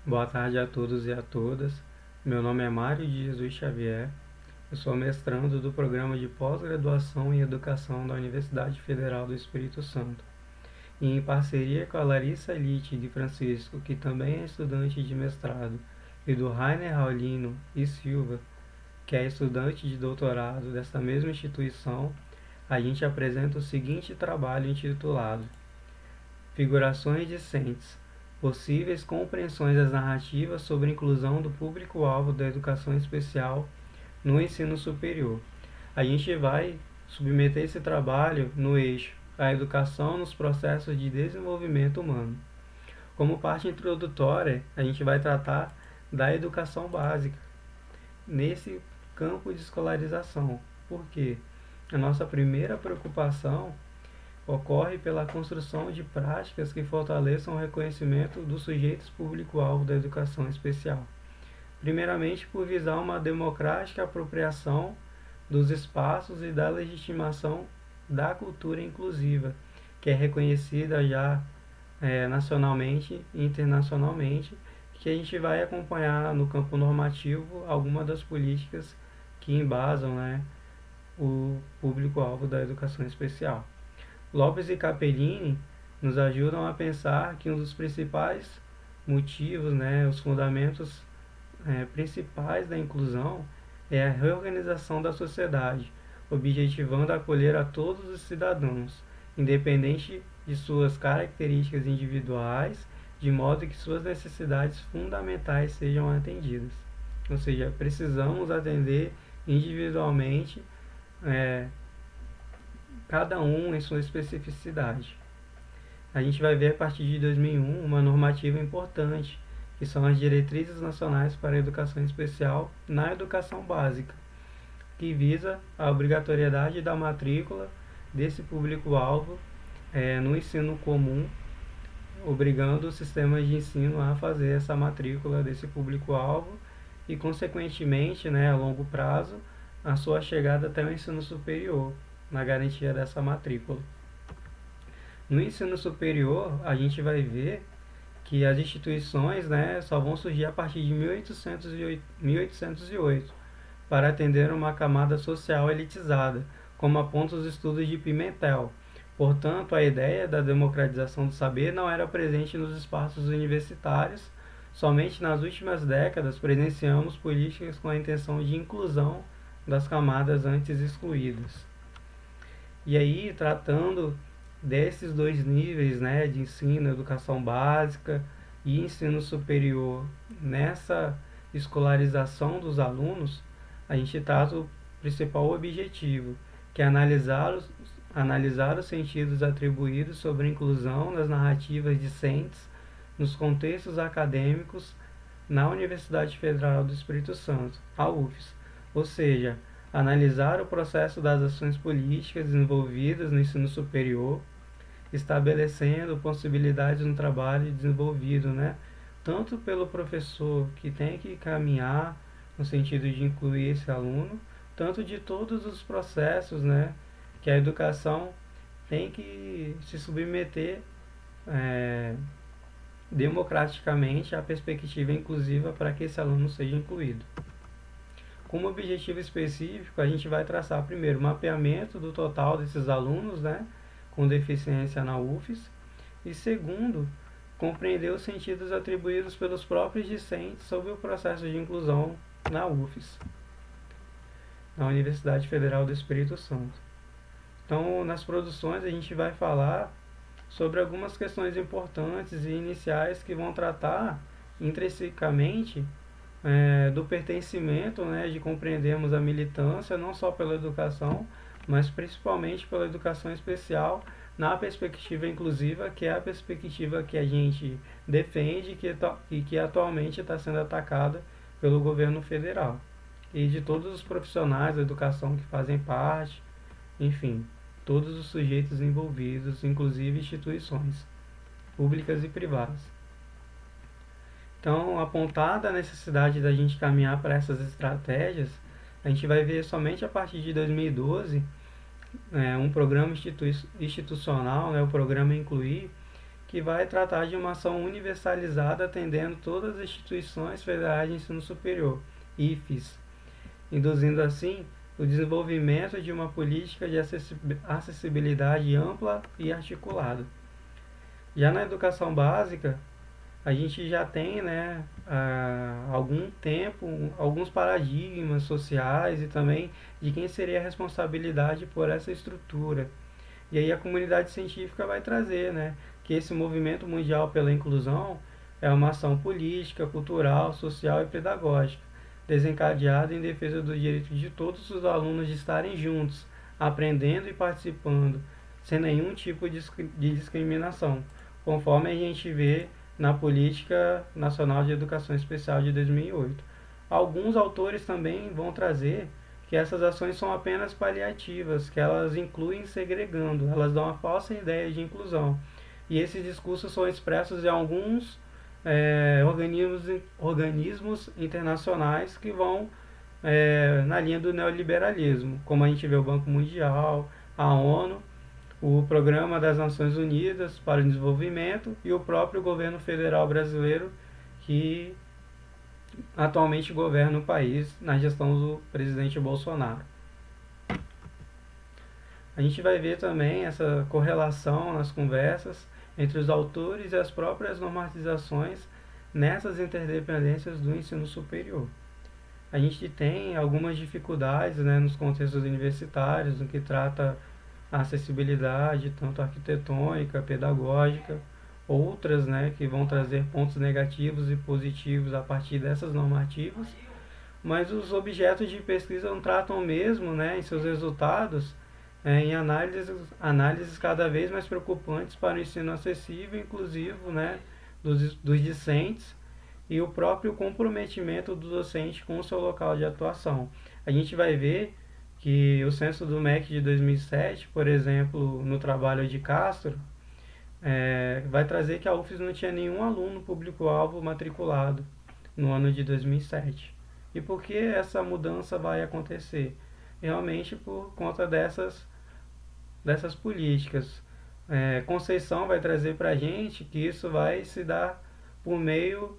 Boa tarde a todos e a todas. Meu nome é Mário de Jesus Xavier. Eu sou mestrando do Programa de Pós-Graduação em Educação da Universidade Federal do Espírito Santo. E em parceria com a Larissa Litte de Francisco, que também é estudante de mestrado, e do Rainer Raulino e Silva, que é estudante de doutorado dessa mesma instituição, a gente apresenta o seguinte trabalho intitulado Figurações discentes, possíveis compreensões das narrativas sobre a inclusão do público-alvo da educação especial no ensino superior. A gente vai submeter esse trabalho no eixo a educação nos processos de desenvolvimento humano. Como parte introdutória, a gente vai tratar da educação básica nesse campo de escolarização, porque a nossa primeira preocupação ocorre pela construção de práticas que fortaleçam o reconhecimento dos sujeitos público-alvo da educação especial. Primeiramente, por visar uma democrática apropriação dos espaços e da legitimação da cultura inclusiva, que é reconhecida já nacionalmente e internacionalmente, que a gente vai acompanhar no campo normativo algumas das políticas que embasam o público-alvo da educação especial. Lopes e Capellini nos ajudam a pensar que um dos principais motivos, os fundamentos principais da inclusão é a reorganização da sociedade, objetivando acolher a todos os cidadãos, independente de suas características individuais, de modo que suas necessidades fundamentais sejam atendidas. Ou seja, precisamos atender individualmente cada um em sua especificidade. A gente vai ver a partir de 2001 uma normativa importante, que são as Diretrizes Nacionais para a Educação Especial na Educação Básica, que visa a obrigatoriedade da matrícula desse público-alvo no ensino comum, obrigando os sistemas de ensino a fazer essa matrícula desse público-alvo e, consequentemente, a longo prazo, a sua chegada até o ensino superior, na garantia dessa matrícula. No ensino superior, a gente vai ver que as instituições só vão surgir a partir de 1808 para atender uma camada social elitizada, como apontam os estudos de Pimentel. Portanto, a ideia da democratização do saber não era presente nos espaços universitários. Somente nas últimas décadas presenciamos políticas com a intenção de inclusão das camadas antes excluídas. E aí, tratando desses dois níveis de ensino, educação básica e ensino superior, nessa escolarização dos alunos, a gente trata o principal objetivo, que é analisar os sentidos atribuídos sobre a inclusão nas narrativas discentes nos contextos acadêmicos na Universidade Federal do Espírito Santo, a UFES, ou seja, analisar o processo das ações políticas desenvolvidas no ensino superior, estabelecendo possibilidades no trabalho desenvolvido, tanto pelo professor que tem que caminhar no sentido de incluir esse aluno, tanto de todos os processos, que a educação tem que se submeter democraticamente à perspectiva inclusiva para que esse aluno seja incluído. Como objetivo específico, a gente vai traçar primeiro o mapeamento do total desses alunos com deficiência na UFES e segundo, compreender os sentidos atribuídos pelos próprios discentes sobre o processo de inclusão na UFES, na Universidade Federal do Espírito Santo. Então, nas produções a gente vai falar sobre algumas questões importantes e iniciais que vão tratar intrinsecamente do pertencimento, de compreendermos a militância não só pela educação, mas principalmente pela educação especial na perspectiva inclusiva, que é a perspectiva que a gente defende e que atualmente está sendo atacada pelo governo federal e de todos os profissionais da educação que fazem parte, enfim, todos os sujeitos envolvidos, inclusive instituições públicas e privadas. Então, apontada a necessidade da gente caminhar para essas estratégias, a gente vai ver somente a partir de 2012 um programa institucional, o programa Incluir, que vai tratar de uma ação universalizada atendendo todas as instituições federais de ensino superior, IFES, induzindo assim o desenvolvimento de uma política de acessibilidade ampla e articulada. Já na educação básica, a gente já tem, né, há algum tempo, alguns paradigmas sociais e também de quem seria a responsabilidade por essa estrutura. E aí a comunidade científica vai trazer, né, que esse movimento mundial pela inclusão é uma ação política, cultural, social e pedagógica, desencadeada em defesa do direito de todos os alunos de estarem juntos, aprendendo e participando, sem nenhum tipo de discriminação, conforme a gente vê na Política Nacional de Educação Especial de 2008. Alguns autores também vão trazer que essas ações são apenas paliativas, que elas incluem segregando, elas dão a falsa ideia de inclusão. E esses discursos são expressos em alguns organismos internacionais que vão na linha do neoliberalismo, como a gente vê o Banco Mundial, a ONU, o Programa das Nações Unidas para o Desenvolvimento e o próprio governo federal brasileiro, que atualmente governa o país na gestão do presidente Bolsonaro. A gente vai ver também essa correlação nas conversas entre os autores e as próprias normatizações nessas interdependências do ensino superior. A gente tem algumas dificuldades, né, nos contextos universitários, no que trata a acessibilidade, tanto arquitetônica, pedagógica, outras, né, que vão trazer pontos negativos e positivos a partir dessas normativas, mas os objetos de pesquisa não tratam mesmo, né, em seus resultados, em análises cada vez mais preocupantes para o ensino acessível e inclusivo, né, dos discentes e o próprio comprometimento do docente com o seu local de atuação. A gente vai ver que o censo do MEC de 2007, por exemplo, no trabalho de Castro, vai trazer que a UFES não tinha nenhum aluno público-alvo matriculado no ano de 2007. E por que essa mudança vai acontecer? Realmente por conta dessas políticas. Conceição vai trazer para a gente que isso vai se dar por meio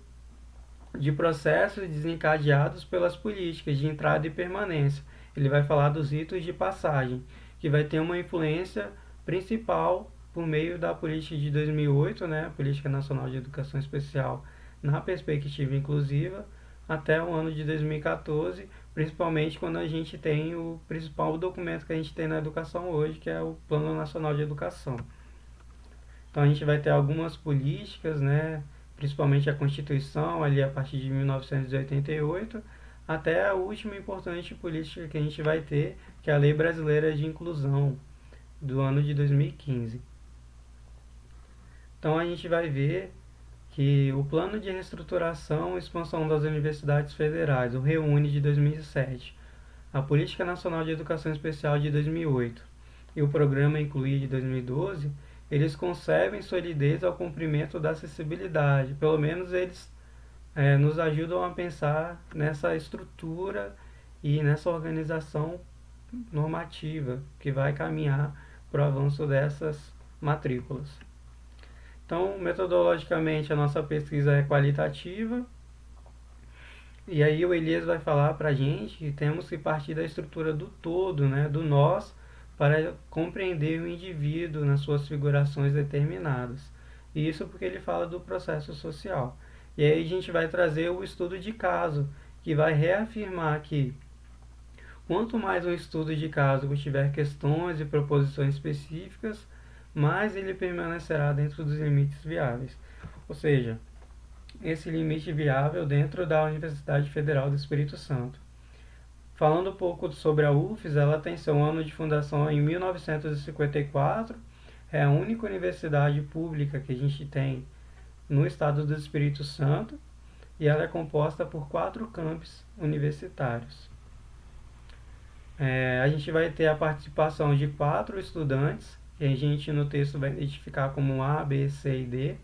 de processos desencadeados pelas políticas de entrada e permanência. Ele vai falar dos ritos de passagem, que vai ter uma influência principal por meio da política de 2008, né, a Política Nacional de Educação Especial na perspectiva inclusiva, até o ano de 2014, principalmente quando a gente tem o principal documento que a gente tem na educação hoje, que é o Plano Nacional de Educação. Então a gente vai ter algumas políticas, né, principalmente a Constituição, ali a partir de 1988, até a última importante política que a gente vai ter, que é a Lei Brasileira de Inclusão, do ano de 2015. Então a gente vai ver que o Plano de Reestruturação e Expansão das Universidades Federais, o REUNE de 2007, a Política Nacional de Educação Especial de 2008 e o Programa Incluir de 2012, eles concebem solidez ao cumprimento da acessibilidade. Pelo menos eles nos ajudam a pensar nessa estrutura e nessa organização normativa que vai caminhar para o avanço dessas matrículas. Então, metodologicamente, a nossa pesquisa é qualitativa. E aí o Elias vai falar para a gente que temos que partir da estrutura do todo, né, do nós, para compreender o indivíduo nas suas figurações determinadas. E isso porque ele fala do processo social. E aí a gente vai trazer o estudo de caso, que vai reafirmar que quanto mais um estudo de caso tiver questões e proposições específicas, mais ele permanecerá dentro dos limites viáveis. Ou seja, esse limite viável dentro da Universidade Federal do Espírito Santo. Falando um pouco sobre a UFES, ela tem seu ano de fundação em 1954, é a única universidade pública que a gente tem no estado do Espírito Santo, e ela é composta por 4 campos universitários. A gente vai ter a participação de 4 estudantes, que a gente no texto vai identificar como A, B, C e D,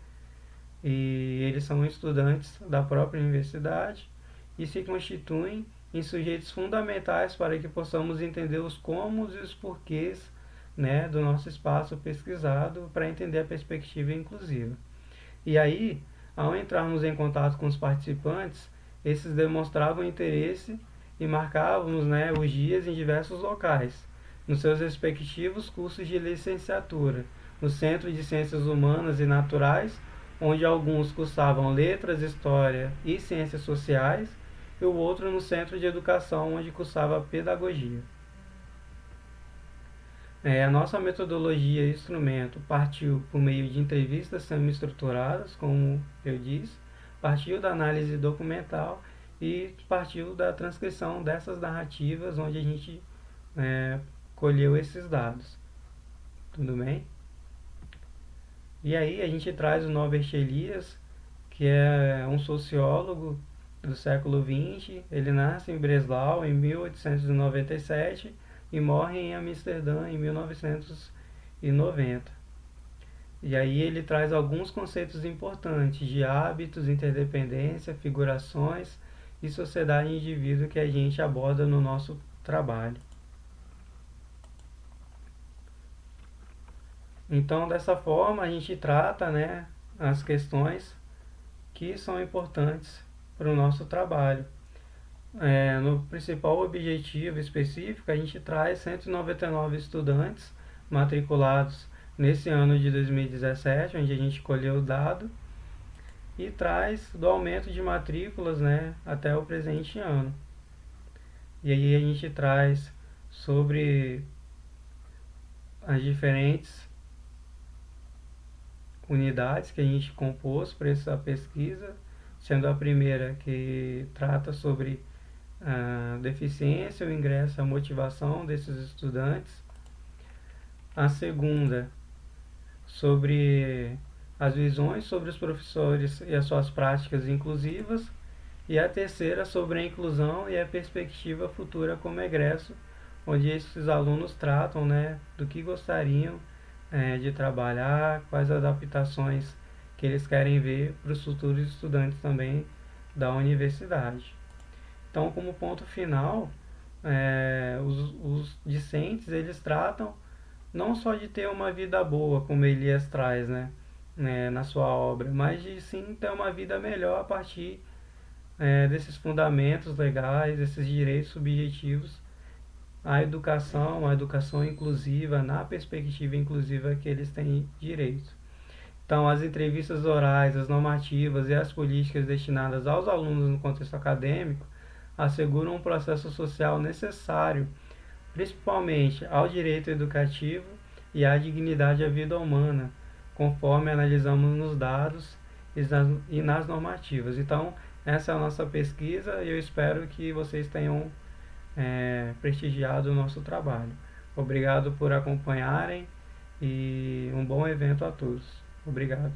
e eles são estudantes da própria universidade e se constituem em sujeitos fundamentais para que possamos entender os comos e os porquês né, do nosso espaço pesquisado para entender a perspectiva inclusiva. E aí, ao entrarmos em contato com os participantes, esses demonstravam interesse e marcávamos, né, os dias em diversos locais, nos seus respectivos cursos de licenciatura, no Centro de Ciências Humanas e Naturais, onde alguns cursavam Letras, História e Ciências Sociais, e o outro no Centro de Educação, onde cursava Pedagogia. A nossa metodologia e instrumento partiu por meio de entrevistas semi-estruturadas, como eu disse, partiu da análise documental e partiu da transcrição dessas narrativas onde a gente é, colheu esses dados. Tudo bem? E aí a gente traz o Norbert Elias, que é um sociólogo do século XX. Ele nasce em Breslau em 1897 e morre em Amsterdã em 1990. E aí ele traz alguns conceitos importantes de hábitos, interdependência, figurações e sociedade e indivíduo que a gente aborda no nosso trabalho. Então, dessa forma, a gente trata, né, as questões que são importantes para o nosso trabalho. No principal objetivo específico, a gente traz 199 estudantes matriculados nesse ano de 2017, onde a gente colheu o dado, e traz do aumento de matrículas, né, até o presente ano. E aí a gente traz sobre as diferentes unidades que a gente compôs para essa pesquisa, sendo a primeira que trata sobre a deficiência, o ingresso, a motivação desses estudantes. A segunda, sobre as visões sobre os professores e as suas práticas inclusivas. E a terceira, sobre a inclusão e a perspectiva futura como egresso, onde esses alunos tratam, né, do que gostariam de trabalhar, quais adaptações que eles querem ver para os futuros estudantes também da universidade. Então, como ponto final, os discentes eles tratam não só de ter uma vida boa, como Elias traz, na sua obra, mas de sim ter uma vida melhor a partir desses fundamentos legais, desses direitos subjetivos à educação inclusiva, na perspectiva inclusiva que eles têm direito. Então, as entrevistas orais, as normativas e as políticas destinadas aos alunos no contexto acadêmico asseguram um processo social necessário, principalmente ao direito educativo e à dignidade à vida humana, conforme analisamos nos dados e nas normativas. Então, essa é a nossa pesquisa e eu espero que vocês tenham prestigiado o nosso trabalho. Obrigado por acompanharem e um bom evento a todos. Obrigado.